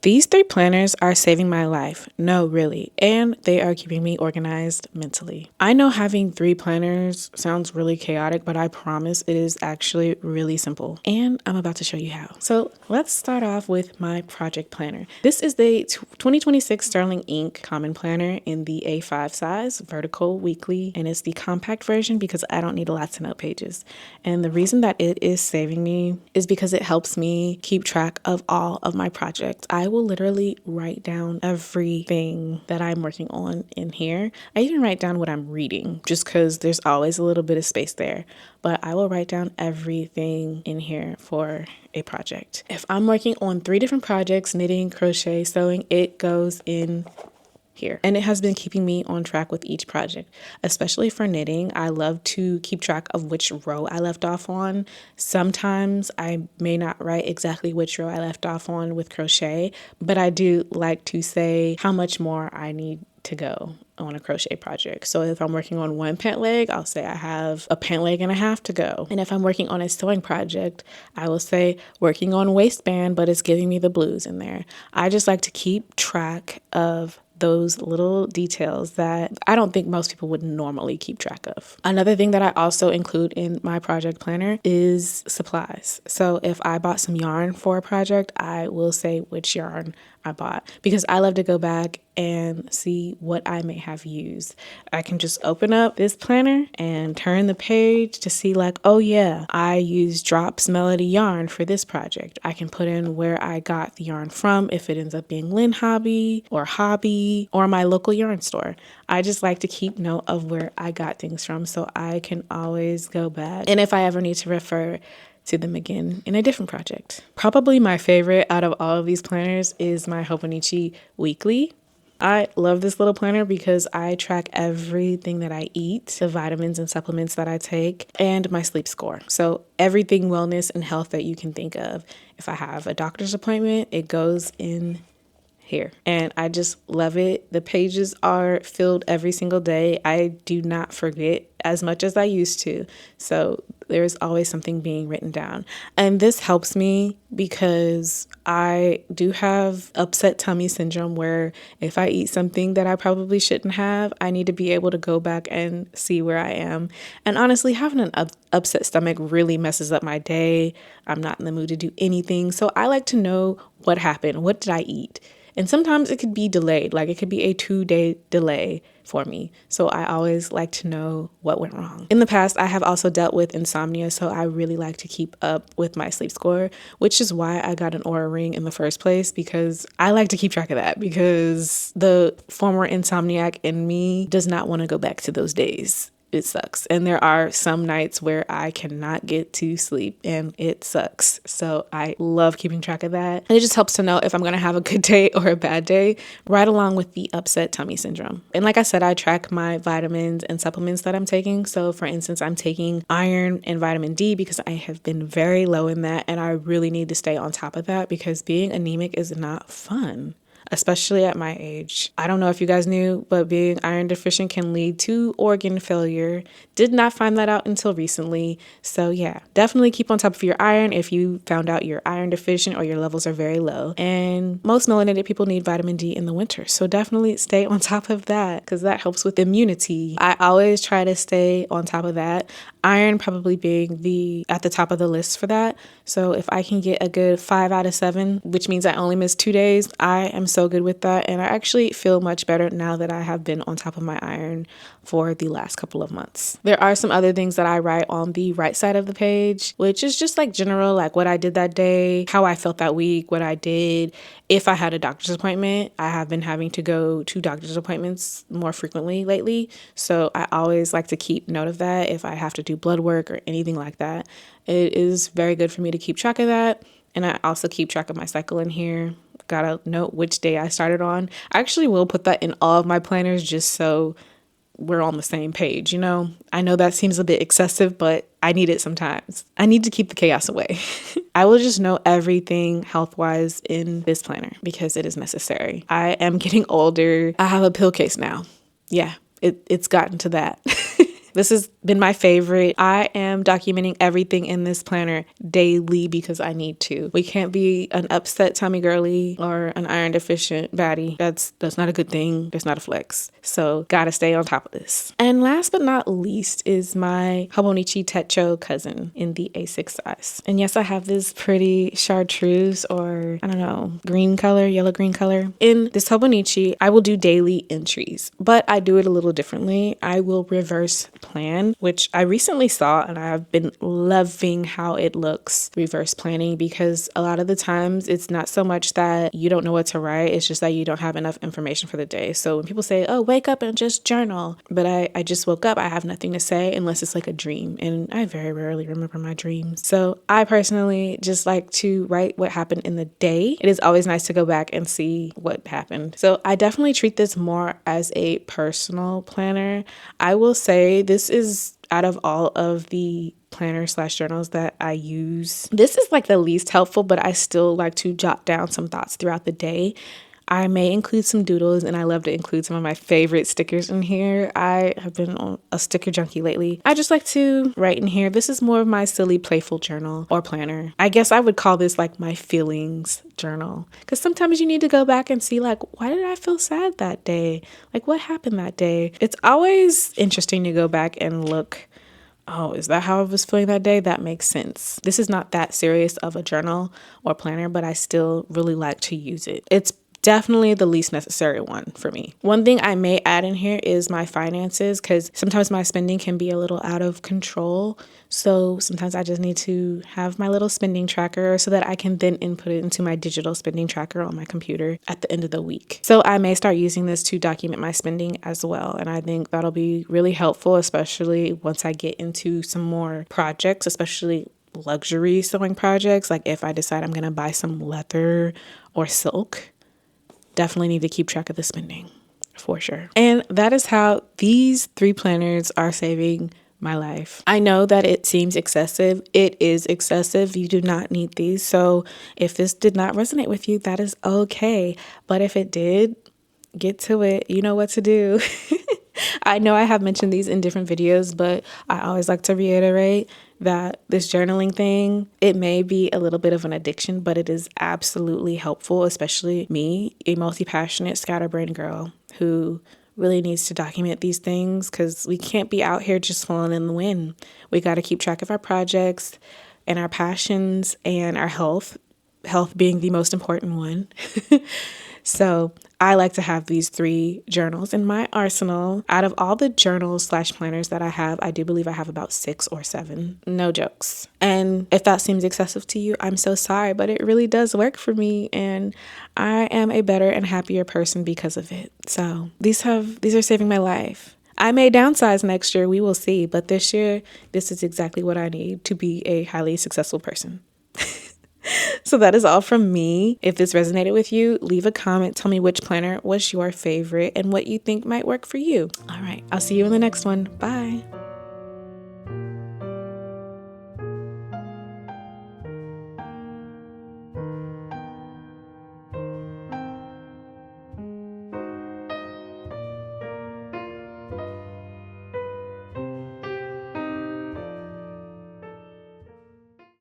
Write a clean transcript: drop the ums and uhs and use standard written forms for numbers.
These 3 planners are saving my life. No, really. And they are keeping me organized mentally. I know having 3 planners sounds really chaotic, but I promise it is actually really simple. And I'm about to show you how. So let's start off with my project planner. This is the 2026 Sterling Ink Common Planner in the A5 size, vertical, weekly, and it's the compact version because I don't need lots of note pages. And the reason that it is saving me is because it helps me keep track of all of my projects. I will literally write down everything that I'm working on in here. I even write down what I'm reading just because there's always a little bit of space there. But I will write down everything in here for a project. If I'm working on 3 different projects, knitting, crochet, sewing, it goes in here. And it has been keeping me on track with each project, especially for knitting. I love to keep track of which row I left off on. Sometimes I may not write exactly which row I left off on with crochet, but I do like to say how much more I need to go on a crochet project. So if I'm working on 1 pant leg, I'll say I have a pant leg and a half to go. And if I'm working on a sewing project, I will say working on waistband, but it's giving me the blues in there. I just like to keep track of those little details that I don't think most people would normally keep track of. Another thing that I also include in my project planner is supplies. So if I bought some yarn for a project, I will say which yarn I bought because I love to go back and see what I may have used. I can just open up this planner and turn the page to see like, oh yeah, I used Drops Melody yarn for this project. I can put in where I got the yarn from if it ends up being Lynn Hobby or my local yarn store. I just like to keep note of where I got things from so I can always go back. And if I ever need to refer to them again in a different project. Probably my favorite out of all of these planners is my Hobonichi Weekly. I love this little planner because I track everything that I eat, the vitamins and supplements that I take, and my sleep score. So everything wellness and health that you can think of. If I have a doctor's appointment, it goes in here. And I just love it. The pages are filled every single day. I do not forget as much as I used to. So there's always something being written down. And this helps me because I do have upset tummy syndrome where if I eat something that I probably shouldn't have, I need to be able to go back and see where I am. And honestly, having an upset stomach really messes up my day. I'm not in the mood to do anything. So I like to know what happened. What did I eat? And sometimes it could be delayed, like it could be a 2-day delay for me. So I always like to know what went wrong. In the past, I have also dealt with insomnia, so I really like to keep up with my sleep score, which is why I got an Oura Ring in the first place, because I like to keep track of that because the former insomniac in me does not want to go back to those days. It sucks. And there are some nights where I cannot get to sleep and it sucks. So I love keeping track of that. And it just helps to know if I'm going to have a good day or a bad day, right along with the upset tummy syndrome. And like I said, I track my vitamins and supplements that I'm taking. So for instance, I'm taking iron and vitamin D because I have been very low in that. And I really need to stay on top of that because being anemic is not fun, especially at my age. I don't know if you guys knew, but being iron deficient can lead to organ failure. Did not find that out until recently. So yeah, definitely keep on top of your iron if you found out you're iron deficient or your levels are very low. And most melanated people need vitamin D in the winter. So definitely stay on top of that because that helps with immunity. I always try to stay on top of that. Iron probably being at the top of the list for that. So if I can get a good 5 out of 7, which means I only miss 2 days, I am so good with that. And I actually feel much better now that I have been on top of my iron for the last couple of months. There are some other things that I write on the right side of the page, which is just like general, like what I did that day, how I felt that week, what I did. If I had a doctor's appointment, I have been having to go to doctor's appointments more frequently lately. So I always like to keep note of that if I have to do blood work or anything like that. It is very good for me to keep track of that. And I also keep track of my cycle in here. Gotta note which day I started on. I actually will put that in all of my planners just so we're on the same page, you know? I know that seems a bit excessive, but I need it sometimes. I need to keep the chaos away. I will just know everything health-wise in this planner because it is necessary. I am getting older. I have a pill case now. Yeah, it's gotten to that. This is been my favorite. I am documenting everything in this planner daily because I need to. We can't be an upset tummy girly or an iron deficient baddie. That's not a good thing. That's not a flex. So gotta stay on top of this. And last but not least is my Hobonichi Techo cousin in the A6 size. And yes, I have this pretty chartreuse or I don't know, green color, yellow green color. In this Hobonichi, I will do daily entries, but I do it a little differently. I will reverse plan, which I recently saw and I've been loving how it looks reverse planning, because a lot of the times it's not so much that you don't know what to write, it's just that you don't have enough information for the day. So when people say, oh, wake up and just journal, but I just woke up, I have nothing to say unless it's like a dream, and I very rarely remember my dreams. So I personally just like to write what happened in the day. It is always nice to go back and see what happened. So I definitely treat this more as a personal planner. I will say this is, out of all of the planners / journals that I use, this is like the least helpful, but I still like to jot down some thoughts throughout the day. I may include some doodles, and I love to include some of my favorite stickers in here. I have been on a sticker junkie lately. I just like to write in here. This is more of my silly, playful journal or planner. I guess I would call this like my feelings journal, because sometimes you need to go back and see like, why did I feel sad that day? Like what happened that day? It's always interesting to go back and look, oh, is that how I was feeling that day? That makes sense. This is not that serious of a journal or planner, but I still really like to use it. It's definitely the least necessary one for me. One thing I may add in here is my finances, because sometimes my spending can be a little out of control. So sometimes I just need to have my little spending tracker so that I can then input it into my digital spending tracker on my computer at the end of the week. So I may start using this to document my spending as well. And I think that'll be really helpful, especially once I get into some more projects, especially luxury sewing projects. Like if I decide I'm going to buy some leather or silk, definitely need to keep track of the spending for sure. And that is how these 3 planners are saving my life. I know that it seems excessive. It is excessive. You do not need these. So if this did not resonate with you, that is okay. But if it did, get to it. You know what to do. I know I have mentioned these in different videos, but I always like to reiterate that this journaling thing, it may be a little bit of an addiction, but it is absolutely helpful, especially me, a multi-passionate scatterbrain girl who really needs to document these things, because we can't be out here just falling in the wind. We got to keep track of our projects and our passions and our health being the most important one. So I like to have these 3 journals in my arsenal. Out of all the journals / planners that I have, I do believe I have about 6 or 7. No jokes. And if that seems excessive to you, I'm so sorry, but it really does work for me. And I am a better and happier person because of it. So these are saving my life. I may downsize next year, we will see. But this year, this is exactly what I need to be a highly successful person. So that is all from me. If this resonated with you, leave a comment. Tell me which planner was your favorite and what you think might work for you. All right, I'll see you in the next one. Bye.